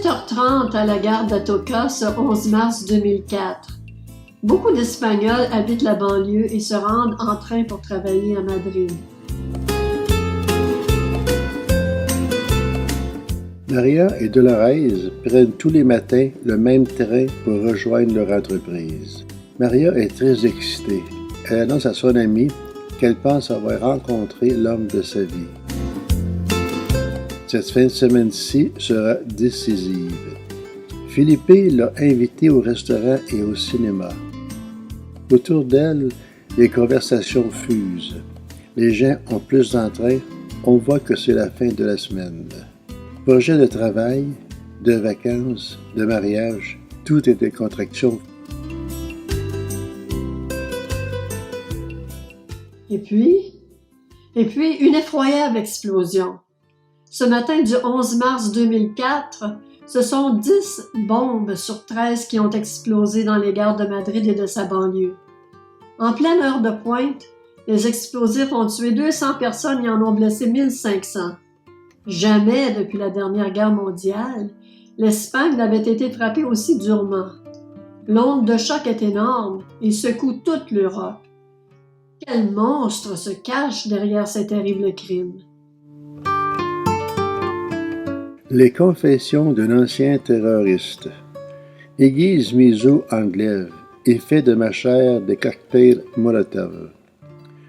7h30 à la gare d'Atocha ce 11 mars 2004. Beaucoup d'Espagnols habitent la banlieue et se rendent en train pour travailler à Madrid. Maria et Dolores prennent tous les matins le même train pour rejoindre leur entreprise. Maria est très excitée. Elle annonce à son amie qu'elle pense avoir rencontré l'homme de sa vie. Cette fin de semaine-ci sera décisive. Philippe l'a invitée au restaurant et au cinéma. Autour d'elle, les conversations fusent. Les gens ont plus d'entrain. On voit que c'est la fin de la semaine. Projet de travail, de vacances, de mariage, tout est décontraction. Et puis, une effroyable explosion. Ce matin du 11 mars 2004, ce sont 10 bombes sur 13 qui ont explosé dans les gares de Madrid et de sa banlieue. En pleine heure de pointe, les explosifs ont tué 200 personnes et en ont blessé 1500. Jamais depuis la dernière guerre mondiale, l'Espagne n'avait été frappée aussi durement. L'onde de choc est énorme et secoue toute l'Europe. Quel monstre se cache derrière ces terribles crimes? Les confessions d'un ancien terroriste. Aiguise mes os en glaive et fais de ma chair des cocktails Molotov.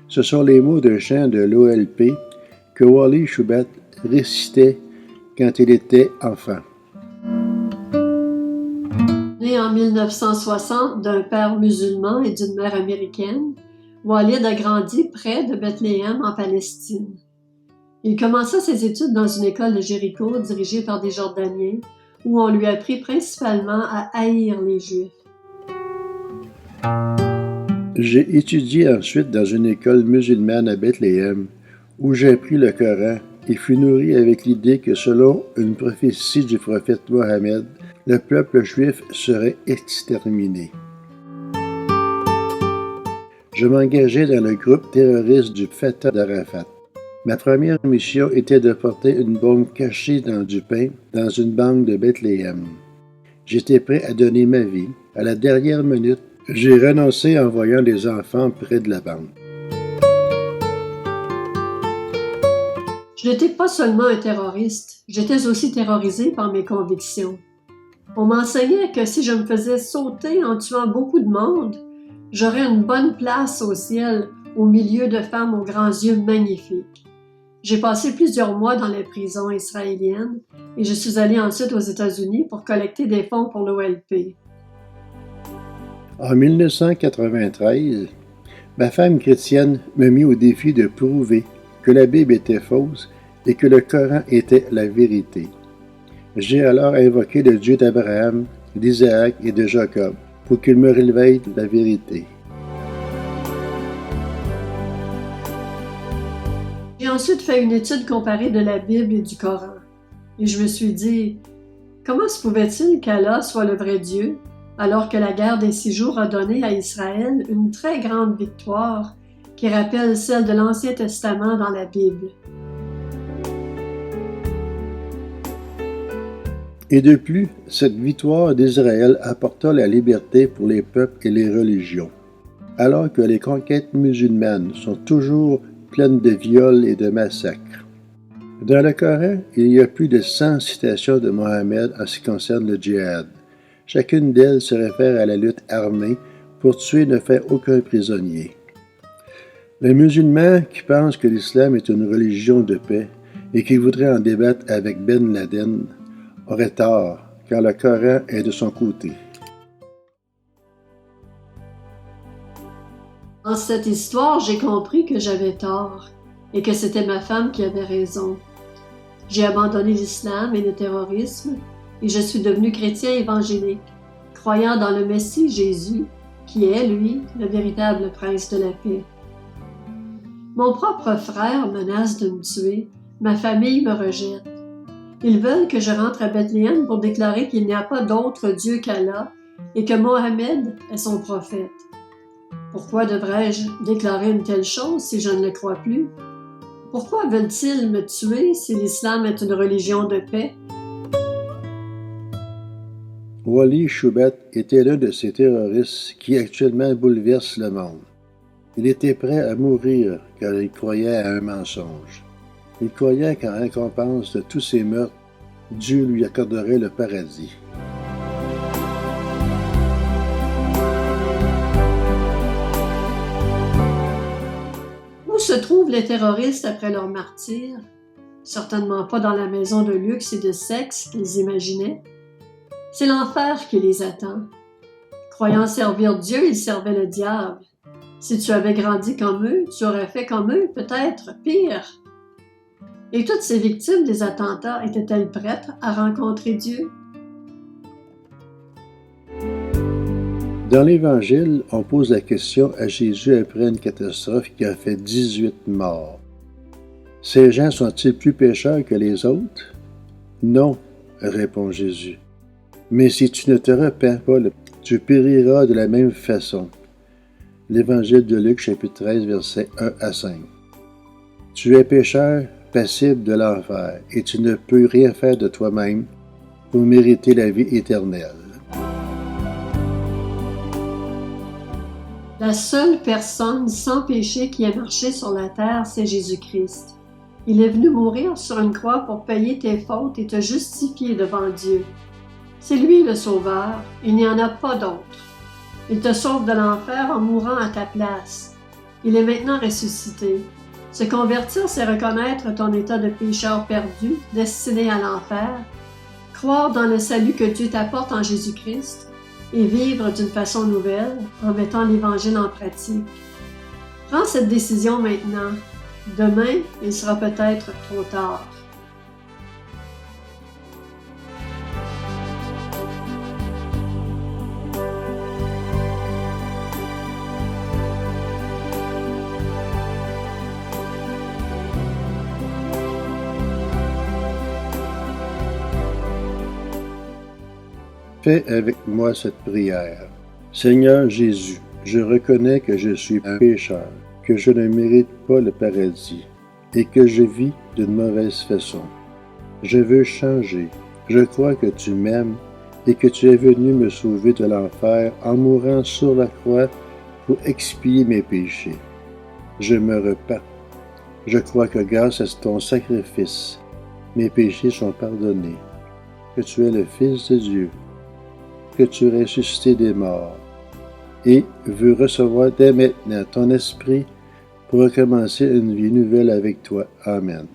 Ce sont les mots d'un chant de l'OLP que Wally Schubert récitait quand il était enfant. Né en 1960 d'un père musulman et d'une mère américaine, Walid a grandi près de Bethléem en Palestine. Il commença ses études dans une école de Jéricho dirigée par des Jordaniens, où on lui apprit principalement à haïr les Juifs. J'ai étudié ensuite dans une école musulmane à Bethléem, où j'ai appris le Coran et fut nourri avec l'idée que selon une prophétie du prophète Mohammed, le peuple juif serait exterminé. Je m'engageais dans le groupe terroriste du Fatah d'Arafat. Ma première mission était de porter une bombe cachée dans du pain dans une banque de Bethléem. J'étais prêt à donner ma vie. À la dernière minute, j'ai renoncé en voyant les enfants près de la banque. Je n'étais pas seulement un terroriste, j'étais aussi terrorisé par mes convictions. On m'enseignait que si je me faisais sauter en tuant beaucoup de monde, j'aurais une bonne place au ciel, au milieu de femmes aux grands yeux magnifiques. J'ai passé plusieurs mois dans les prisons israéliennes et je suis allé ensuite aux États-Unis pour collecter des fonds pour l'OLP. En 1993, ma femme chrétienne me mit au défi de prouver que la Bible était fausse et que le Coran était la vérité. J'ai alors invoqué le Dieu d'Abraham, d'Isaac et de Jacob pour qu'il me révèle la vérité. J'ai ensuite fait une étude comparée de la Bible et du Coran. Et je me suis dit, comment se pouvait-il qu'Allah soit le vrai Dieu, alors que la guerre des 6 jours a donné à Israël une très grande victoire qui rappelle celle de l'Ancien Testament dans la Bible? Et de plus, cette victoire d'Israël apporta la liberté pour les peuples et les religions, alors que les conquêtes musulmanes sont toujours pleines de viols et de massacres. Dans le Coran, il y a plus de 100 citations de Mohammed en ce qui concerne le djihad. Chacune d'elles se réfère à la lutte armée pour tuer et ne faire aucun prisonnier. Les musulmans qui pensent que l'islam est une religion de paix et qui voudraient en débattre avec Ben Laden auraient tort, car le Coran est de son côté. Dans cette histoire, j'ai compris que j'avais tort et que c'était ma femme qui avait raison. J'ai abandonné l'islam et le terrorisme et je suis devenu chrétien évangélique, croyant dans le Messie Jésus, qui est, lui, le véritable prince de la paix. Mon propre frère menace de me tuer, ma famille me rejette. Ils veulent que je rentre à Bethléem pour déclarer qu'il n'y a pas d'autre Dieu qu'Allah et que Mohammed est son prophète. Pourquoi devrais-je déclarer une telle chose si je ne le crois plus? Pourquoi veulent-ils me tuer si l'islam est une religion de paix? Wally Schubert était l'un de ces terroristes qui actuellement bouleversent le monde. Il était prêt à mourir car il croyait à un mensonge. Il croyait qu'en récompense de tous ses meurtres, Dieu lui accorderait le paradis. Où se trouvent les terroristes après leur martyre? Certainement pas dans la maison de luxe et de sexe qu'ils imaginaient. C'est l'enfer qui les attend. Croyant servir Dieu, ils servaient le diable. Si tu avais grandi comme eux, tu aurais fait comme eux, peut-être pire. Et toutes ces victimes des attentats étaient-elles prêtes à rencontrer Dieu? Dans l'Évangile, on pose la question à Jésus après une catastrophe qui a fait 18 morts. Ces gens sont-ils plus pécheurs que les autres? Non, répond Jésus. Mais si tu ne te repens pas, tu périras de la même façon. L'Évangile de Luc, chapitre 13, versets 1 à 5. Tu es pécheur, passible de l'enfer, et tu ne peux rien faire de toi-même pour mériter la vie éternelle. La seule personne sans péché qui a marché sur la terre, c'est Jésus-Christ. Il est venu mourir sur une croix pour payer tes fautes et te justifier devant Dieu. C'est lui le Sauveur, il n'y en a pas d'autre. Il te sauve de l'enfer en mourant à ta place. Il est maintenant ressuscité. Se convertir, c'est reconnaître ton état de pécheur perdu, destiné à l'enfer, croire dans le salut que Dieu t'apporte en Jésus-Christ et vivre d'une façon nouvelle en mettant l'Évangile en pratique. Prends cette décision maintenant. Demain, il sera peut-être trop tard. Fais avec moi cette prière. Seigneur Jésus, je reconnais que je suis un pécheur, que je ne mérite pas le paradis et que je vis d'une mauvaise façon. Je veux changer. Je crois que tu m'aimes et que tu es venu me sauver de l'enfer en mourant sur la croix pour expier mes péchés. Je me repens. Je crois que grâce à ton sacrifice, mes péchés sont pardonnés, que tu es le Fils de Dieu, que tu es ressuscité des morts, et veux recevoir dès maintenant ton esprit pour recommencer une vie nouvelle avec toi. Amen.